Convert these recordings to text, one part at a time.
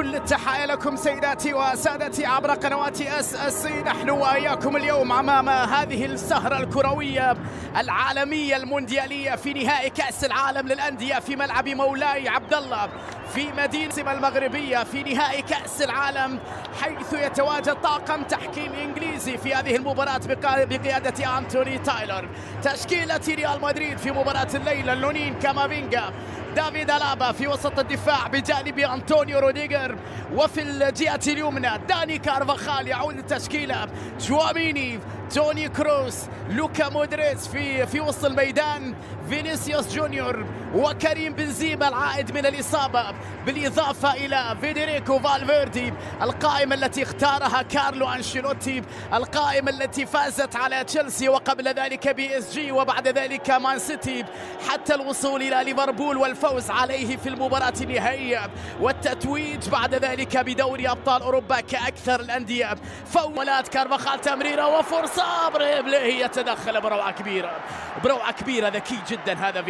كل التحايا لكم سيداتي وسادتي عبر قنوات SSC. نحن وإياكم اليوم أمام هذه السهرة الكروية العالمية المونديالية في نهائي كأس العالم للأندية في ملعب مولاي عبد الله في مدينة المغربية في نهائي كأس العالم، حيث يتواجد طاقم تحكيم إنجليزي في هذه المباراة بقيادة أنتوني تايلر. تشكيلة ريال مدريد في مباراة الليلة: لونين كامافينجا، دافيد ألابا في وسط الدفاع بجانب أنطونيو روديغر، وفي الجهة اليمنى داني كارفاخال يعود التشكيلة، تشواميني، توني كروس، لوكا مودريتش في وسط الميدان، فينيسيوس جونيور وكريم بنزيما العائد من الإصابة، بالإضافة إلى فيدريكو فالفيردي. القائمة التي اختارها كارلو أنشيلوتي، القائمة التي فازت على تشيلسي وقبل ذلك PSG وبعد ذلك مان سيتي، حتى الوصول إلى ليفربول والفوز عليه في المباراة النهائية والتتويج بعد ذلك بدوري أبطال أوروبا كأكثر الأندية. فولات كارفاخال، تمريرة وفرصة، بريبلي يتدخل بروعة كبيرة ذكي جدا هذا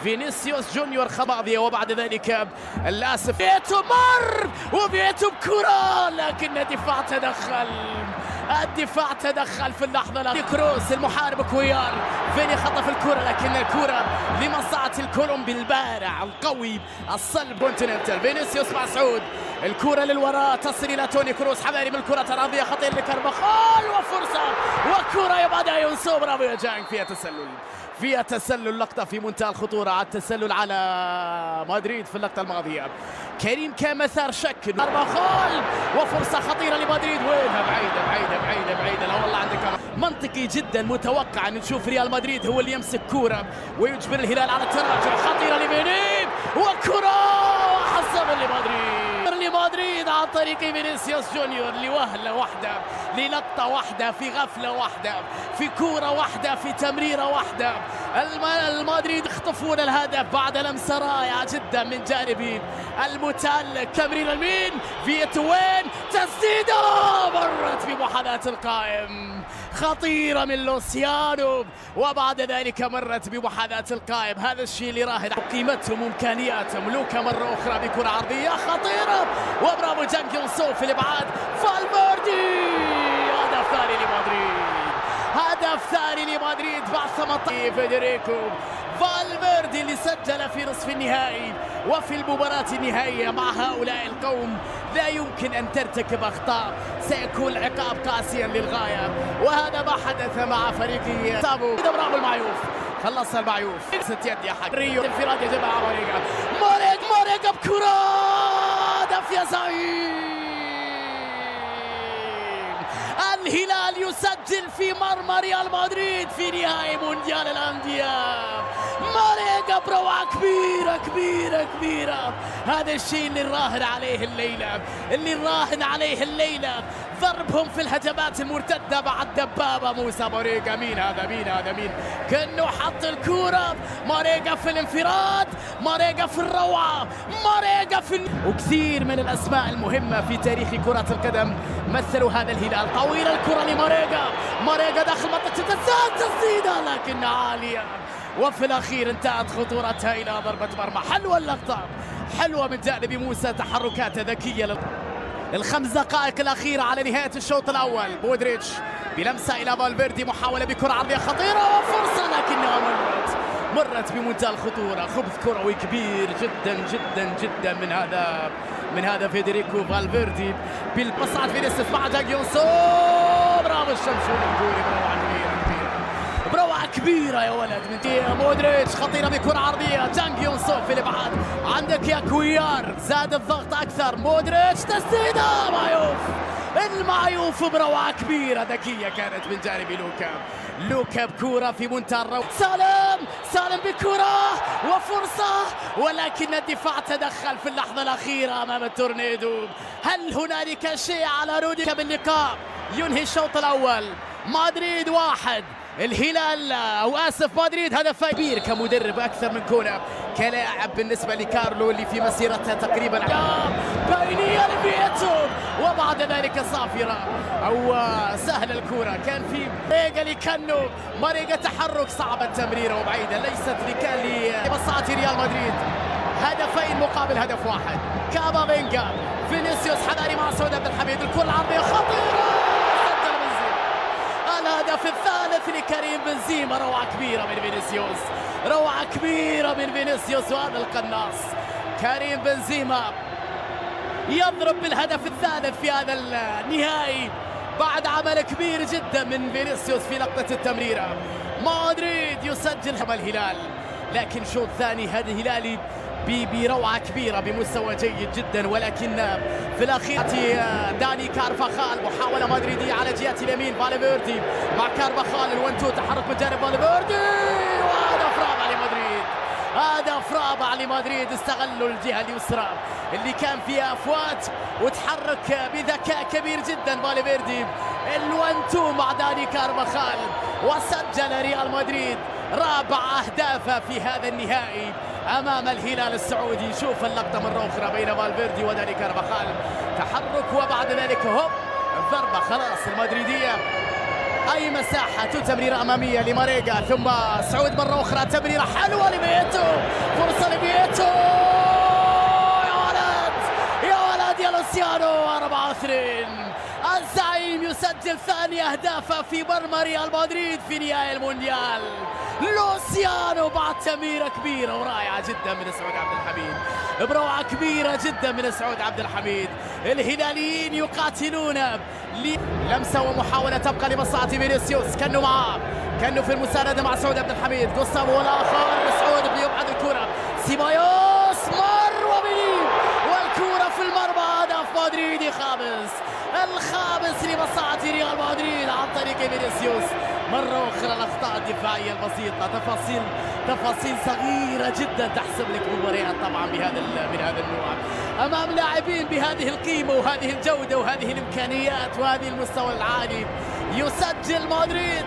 فينيسيوس جونيور خباضية، وبعد ذلك للأسف فيتو مر وفيتو بكرة، لكن الدفاع تدخل في اللحظة. كروس المحارب كويار، فيني خطف الكرة، لكن الكرة لمصلحة الكولومبي البارع القوي الصلب كونتيننتال. فينيسيوس مع سعود، الكرة للوراء تصل إلى توني كروس، حذاري من الكرة الأرضية، خطير لكارفاخال وفرصة وكرة يبعدها ينسو. برافو يا جانج، فيها تسلل لقطة في منتهى الخطورة، التسلل على مدريد في اللقطة الماضية. كريم كان مثار شك، كارفاخال وفرصة خطيرة لمدريد، وينها بعيدة. لا والله عندك منطقي جدا، متوقع أن نشوف ريال مدريد هو اللي يمسك كورة ويجبر الهلال على التراجع. خطيرة لفينيب وكرة حسب لمدريد عن طريق فينيسيوس جونيور، لوهلة واحدة، للقطة واحدة، في غفلة واحدة، في كورة واحدة، في تمريرة واحدة. المدريد يخطفون الهدف بعد لمسة رائعة جدا من جانب المتألق. تمرير المين فيتوين، تسديدة مرت بمحاذاة القائم، خطيرة من لوسيانو، وبعد ذلك مرت بمحاذاة القائم. هذا الشيء اللي راهن قيمتهم وامكانياتهم. لوكا مرة أخرى بكرة عرضية خطيرة، وبرافو جانج يونسو في الإبعاد. فالفيردي، هدف ثاني لمدريد بعد 18. فيدريكو فالفيردي اللي سجل في نصف النهائي وفي المباراة النهائية. مع هؤلاء القوم لا يمكن أن ترتكب أخطاء، سيكون العقاب قاسيا للغاية، وهذا ما حدث مع فريق تابو. برافو المعيوف، خلصها المعيوف، ست يد يا حاج ريو، انفراد يا جماعة. موريجا بكرة، هدف يا زعيم. الهلال يسجل في مرمى ريال مدريد في نهائي مونديال الأندية. ماريجا بروعة كبيرة. هذا الشيء اللي نراهن عليه الليلة، ضربهم في الهجمات المرتدة بعد دبابة موسى ماريجا. مين هذا؟ كأنه حط الكرة. ماريجا في الانفراد، ماريجا في الروعة، ماريجا وكثير من الأسماء المهمة في تاريخ كرة القدم مثلوا هذا الهلال. طويلة الكرة ماريجا داخل منطقة تسديدة لكن عالية، وفي الأخير انتهت خطورتها إلى ضربة مرمى. حلوة اللقطة، حلوة من جانب موسى، تحركات ذكية. الخمس دقائق الأخيرة على نهاية الشوط الأول. مودريتش بلمسة إلى فالفيردي، محاولة بكرة عرضية خطيرة وفرصة، لكنها مرت بمنتهى الخطورة. خبث كروي كبير جدا من هذا فيدريكو فالفيردي بالمصعد. فينيسيوس مع جانج يونسو، برافو الشمسون الكوري، بروعة كبيرة يا ولد من مودريتش. خطيرة بكرة عرضية، جانج يونسو في الإبعاد، عندك يا كويار، زاد الضغط أكثر. مودريتش تسديدة، المعيوف بروعة كبيرة ذكية كانت من جانب لوكا بكرة في منتهى الروعة. سالم بكرة وفرصة، ولكن الدفاع تدخل في اللحظة الأخيرة أمام التورنيدو. هل هنالك شيء على روديغر باللقاء؟ ينهي الشوط الأول. مدريد 1، الهلال مدريد هدف كبير كمدرب أكثر من كونه كلاعب بالنسبة لكارلو اللي في مسيرته تقريبا. بينية لفيتو، وبعد ذلك صافرة أو سهل الكرة، كان في ماريجا لكنو، ماريجا تحرك صعب، التمريرة وبعيدة ليست لمصلحة ريال مدريد. هدفين مقابل هدف واحد. كامافينجا، فينيسيوس حذاري مع سعود عبد الحميد، الكرة العرضية خطيرة، سجل بنزيما الهدف الثالث لكريم بنزيما. روعة كبيرة من فينيسيوس، روعة كبيرة من فينيسيوس، وهذا القناص كريم بنزيما يضرب بالهدف الثالث في هذا النهائي بعد عمل كبير جدا من فينيسيوس في لقطة التمريرة. مدريد يسجل الهلال، لكن شوط ثاني هذا الهلالي بروعة كبيرة بمستوى جيد جدا، ولكن في الأخير داني كارفاخال محاولة مدريدية على جهة اليمين، فالفيردي مع كارفاخال، الونتو تحرك من جانب فالفيردي، وهدف رابع لمدريد، هدف رابع لمدريد. استغلوا الجهة اليسرى اللي كان فيها أفوات وتحرك بذكاء كبير جدا فالفيردي، الونتو مع داني كارفاخال، وسجل ريال مدريد رابع أهدافه في هذا النهائي أمام الهلال السعودي. شوف اللقطة مرة أخرى بين فالفيردي وداني كارفاخال، تحرك وبعد ذلك هوب ضربة خلاص المدريدية، أي مساحة، تمريرة أمامية لماريجا، ثم سعود مرة أخرى، تمريرة حلوة لبيتو، فرصة لبيتو، يا ولد يا ولد يا لوسيانو. 4-2، الزعيم يسجل ثاني أهدافه في مرمى ريال مدريد في نهائي المونديال. لوسيانو بعد تمريرة كبيرة ورائعة جدا من سعود عبد الحميد، بروعة كبيرة جدا من سعود عبد الحميد. الهلاليين يقاتلون لمسة ومحاولة تبقى لمصلحة فينيسيوس، كانوا معاه، كانوا في المساندة مع سعود عبد الحميد. جوستافو والآخر سعود بيبعد الكرة، سيبايوس مر وبيجيب، والكرة في المرمى. هدف مدريدي خامس، الخامس لمصلحة ريال مدريد عن طريق فينيسيوس. مرة أخرى الأخطاء الدفاعية البسيطة، تفاصيل صغيرة جدا تحسب لك مباريات طبعا من هذا النوع أمام لاعبين بهذه القيمة وهذه الجودة وهذه الإمكانيات وهذه المستوى العالي. يسجل مدريد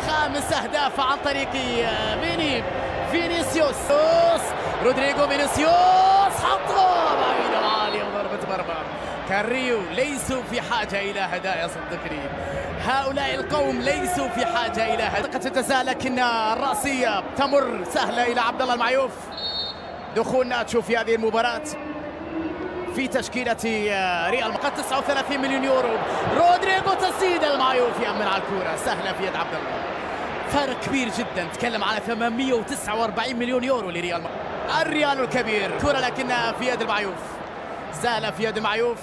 خامس أهداف عن طريق فينيسيوس، رودريغو فينيسيوس حطها بعيدة عالية وضربة مرمى. كاريو ليسوا في حاجة إلى هدايا صدقني، هؤلاء القوم ليسوا في حاجة إلى هدايا. تتساءل لكن الرأسية تمر سهلة إلى عبد الله المعيوف. دخول ناتشو في هذه المباراة في تشكيلة ريال، قد 39 مليون يورو. رودريغو تسديد، المعيوف يأمن على الكرة سهلة في يد عبد الله. فرق كبير جدا، تكلم على 849 مليون يورو لريال الريال الكبير. كرة لكنها في يد المعيوف، سهلة في يد المعيوف.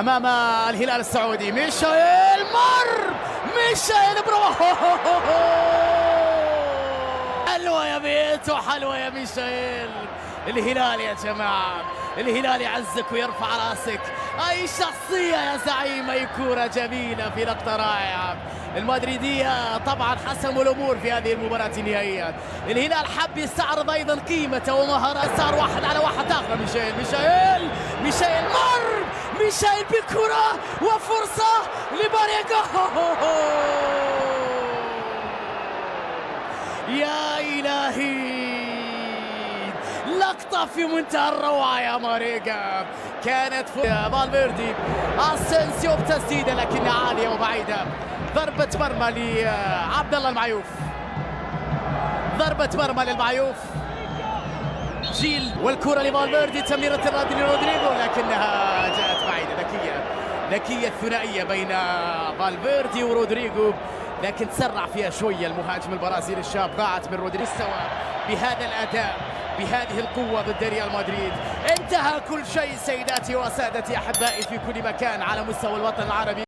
أمام الهلال السعودي، ميشائيل مر، ميشائيل برافو، حلوة يا بيتو، حلوة يا ميشائيل. الهلال يا جماعة، الهلال يعزك ويرفع راسك، أي شخصية يا زعيم، أي كورة جميلة في لقطة رائعة. المدريدية طبعا حسموا الأمور في هذه المباراة النهائية. الهلال حب يستعرض أيضا قيمته ومهارته، صار 1-على-1 تاخذ ميشائيل مر، ميشائيل بكرة وفرصة لباريجا، يا إلهي لقطة في منتهى الروعة يا ماريجا. كانت فالفيردي، اسينسيو بتسديده لكنها عالية وبعيدة. ضربة مرمى لعبد الله المعيوف، ضربة مرمى للمعيوف. جيل والكرة لفالفيردي، تمريرة الرد لرودريغو لكنها جاءت بعيدة. ذكية الثنائية بين فالفيردي ورودريغو، لكن تسرع فيها شوية المهاجم البرازيلي الشاب. ضاعت من رودريغو بهذا الأداء بهذه القوة ضد ريال مدريد. انتهى كل شيء سيداتي وسادتي أحبائي في كل مكان على مستوى الوطن العربي.